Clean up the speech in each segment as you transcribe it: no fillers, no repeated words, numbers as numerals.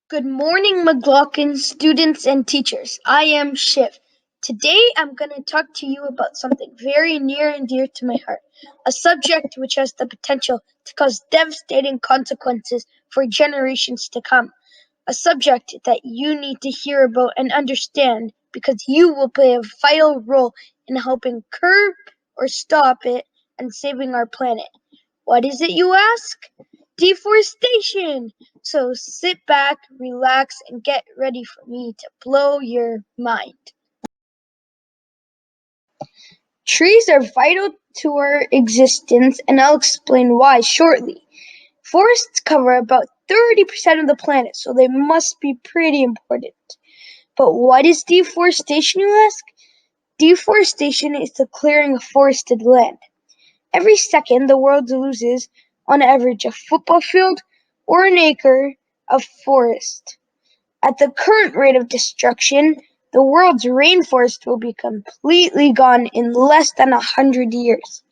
Good morning, McLaughlin students and teachers. I am Shiv. Today I'm going to talk to you about something very near and dear to my heart, a subject which has the potential to cause devastating consequences for generations to come, a subject that you need to hear about and understand because you will play a vital role in helping curb or stop it and saving our planet. What is it, you ask? Deforestation! So sit back, relax, and get ready for me to blow your mind. Trees are vital to our existence, and I'll explain why shortly. Forests cover about 30% of the planet, so they must be pretty important. But what is deforestation, you ask? Deforestation is the clearing of forested land. Every second, the world loses, on average, a football field or an acre of forest. At the current rate of destruction, the world's rainforest will be completely gone in less than 100 years.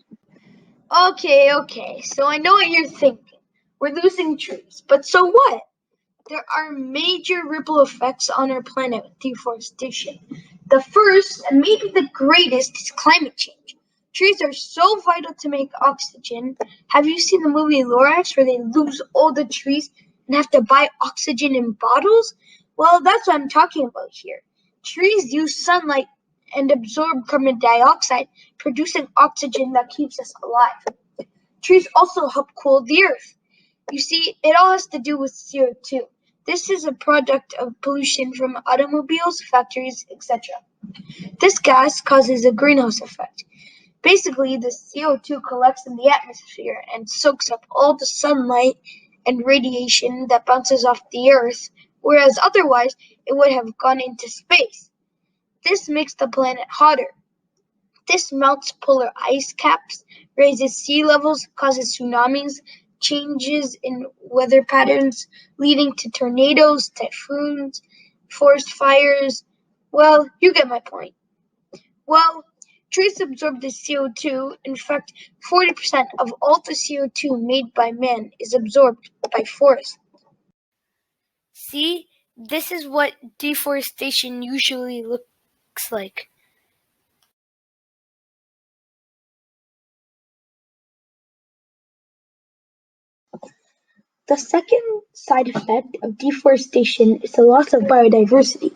Okay, so I know what you're thinking. We're losing trees, but so what? There are major ripple effects on our planet with deforestation. The first, and maybe the greatest, is climate change. Trees are so vital to make oxygen. Have you seen the movie Lorax where they lose all the trees and have to buy oxygen in bottles? Well, that's what I'm talking about here. Trees use sunlight and absorb carbon dioxide, producing oxygen that keeps us alive. Trees also help cool the earth. You see, it all has to do with CO2. This is a product of pollution from automobiles, factories, etc. This gas causes a greenhouse effect. Basically, the CO2 collects in the atmosphere and soaks up all the sunlight and radiation that bounces off the Earth, whereas otherwise it would have gone into space. This makes the planet hotter. This melts polar ice caps, raises sea levels, causes tsunamis, changes in weather patterns, leading to tornadoes, typhoons, forest fires. Well, you get my point. Well, trees absorb the CO2. In fact, 40% of all the CO2 made by man is absorbed by forests. See, this is what deforestation usually looks like. The second side effect of deforestation is the loss of biodiversity.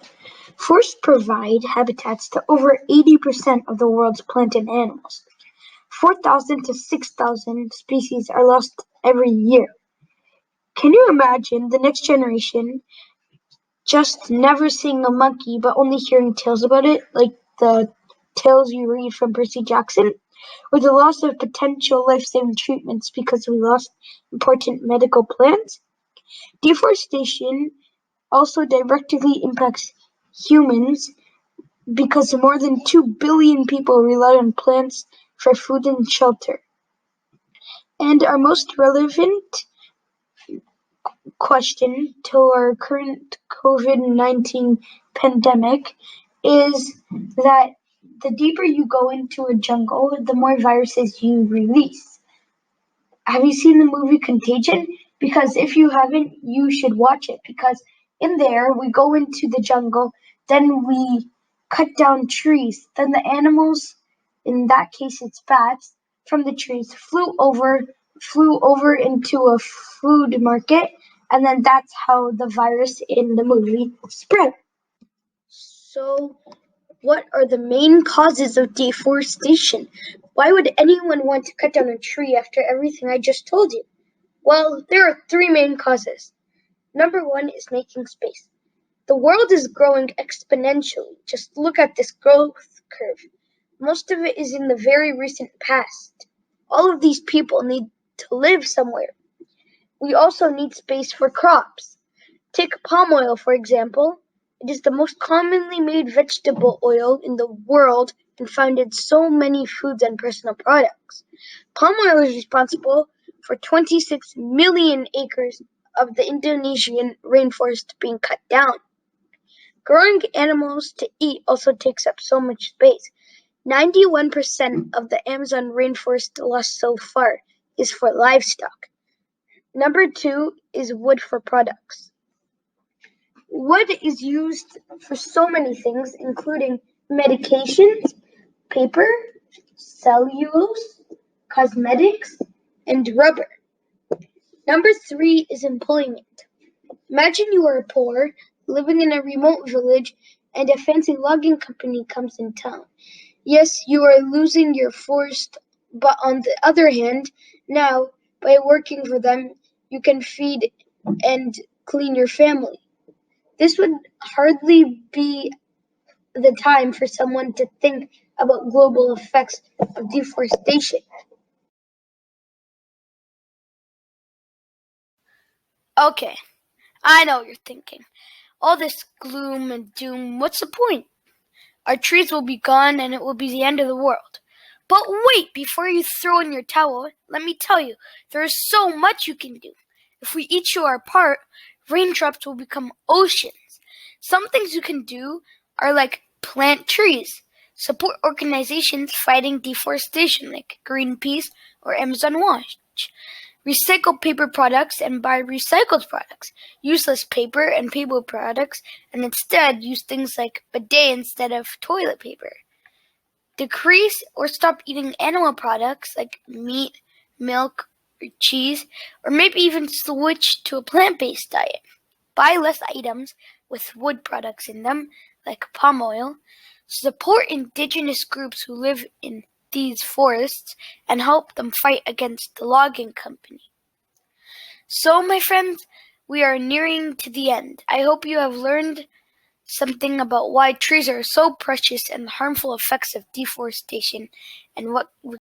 Forests provide habitats to over 80% of the world's plant and animals. 4,000 to 6,000 species are lost every year. Can you imagine the next generation just never seeing a monkey but only hearing tales about it, like the tales you read from Percy Jackson? Or the loss of potential life-saving treatments because we lost important medical plants? Deforestation also directly impacts humans because more than 2 billion people rely on plants for food and shelter. And our most relevant question to our current COVID-19 pandemic is that the deeper you go into a jungle, the more viruses you release. Have you seen the movie Contagion? Because if you haven't, you should watch it, because in there we go into the jungle, then we cut down trees, then the animals, in that case it's bats, from the trees flew over into a food market, and then that's how the virus in the movie spread. So what are the main causes of deforestation? Why would anyone want to cut down a tree after everything I just told you? Well, there are three main causes. Number one is making space. The world is growing exponentially. Just look at this growth curve. Most of it is in the very recent past. All of these people need to live somewhere. We also need space for crops. Take palm oil, for example. It is the most commonly made vegetable oil in the world and found in so many foods and personal products. Palm oil is responsible for 26 million acres of the Indonesian rainforest being cut down. Growing animals to eat also takes up so much space. 91% of the Amazon rainforest loss so far is for livestock. Number two is wood for products. Wood is used for so many things, including medications, paper, cellulose, cosmetics, and rubber. Number 3 is employment. Imagine you are poor, living in a remote village, and a fancy logging company comes in town. Yes, you are losing your forest, but on the other hand, now, by working for them, you can feed and clean your family. This would hardly be the time for someone to think about global effects of deforestation. Okay, I know what you're thinking. All this gloom and doom, what's the point? Our trees will be gone and it will be the end of the world. But wait, before you throw in your towel, let me tell you, there is so much you can do. If we each do our part, raindrops will become oceans. Some things you can do are like plant trees, support organizations fighting deforestation like Greenpeace or Amazon Watch, recycle paper products and buy recycled products, use less paper and paper products, and instead use things like bidet instead of toilet paper. Decrease or stop eating animal products like meat, milk, or cheese, or maybe even switch to a plant-based diet. Buy less items with wood products in them, like palm oil. Support indigenous groups who live in these forests and help them fight against the logging company. So, my friends, we are nearing to the end. I hope you have learned something about why trees are so precious and the harmful effects of deforestation and what we